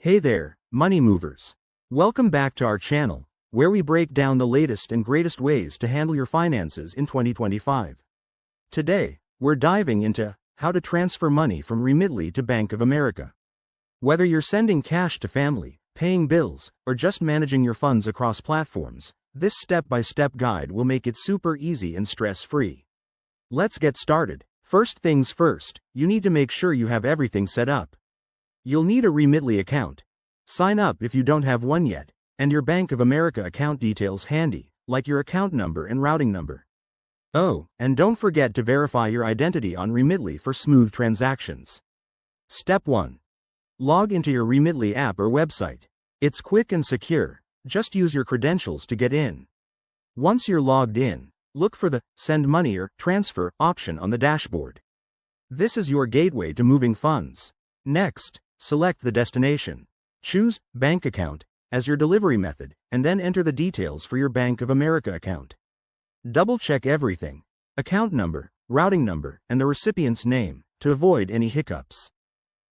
Hey there, money movers. Welcome back to our channel, where we break down the latest and greatest ways to handle your finances in 2025. Today, we're diving into how to transfer money from Remitly to Bank of America. Whether you're sending cash to family, paying bills, or just managing your funds across platforms, this step-by-step guide will make it super easy and stress-free. Let's get started. First things first, you need to make sure you have everything set up. You'll need a Remitly account. Sign up if you don't have one yet, and your Bank of America account details handy, like your account number and routing number. Oh, and don't forget to verify your identity on Remitly for smooth transactions. Step 1. Log into your Remitly app or website. It's quick and secure, just use your credentials to get in. Once you're logged in, look for the Send Money or Transfer option on the dashboard. This is your gateway to moving funds. Next, select the destination. Choose Bank Account as your delivery method, and then enter the details for your Bank of America account. Double-check everything: account number, routing number, and the recipient's name, to avoid any hiccups.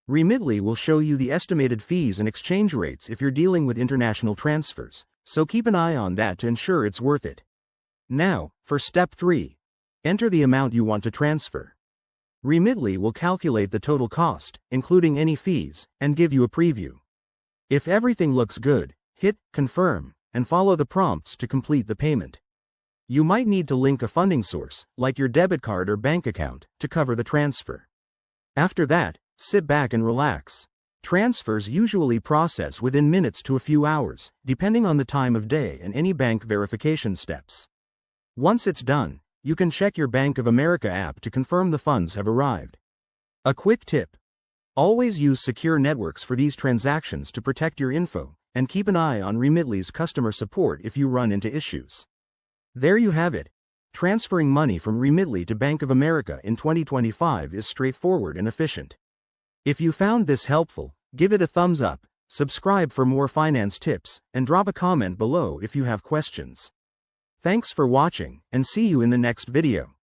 Remitly will show you the estimated fees and exchange rates if you're dealing with international transfers, so keep an eye on that to ensure it's worth it. Now, for Step 3. Enter the amount you want to transfer. Remitly will calculate the total cost, including any fees, and give you a preview. If everything looks good, hit Confirm, and follow the prompts to complete the payment. You might need to link a funding source, like your debit card or bank account, to cover the transfer. After that, sit back and relax. Transfers usually process within minutes to a few hours, depending on the time of day and any bank verification steps. Once it's done, you can check your Bank of America app to confirm the funds have arrived. A quick tip: always use secure networks for these transactions to protect your info, and keep an eye on Remitly's customer support if you run into issues. There you have it. Transferring money from Remitly to Bank of America in 2025 is straightforward and efficient. If you found this helpful, give it a thumbs up, subscribe for more finance tips, and drop a comment below if you have questions. Thanks for watching, and see you in the next video.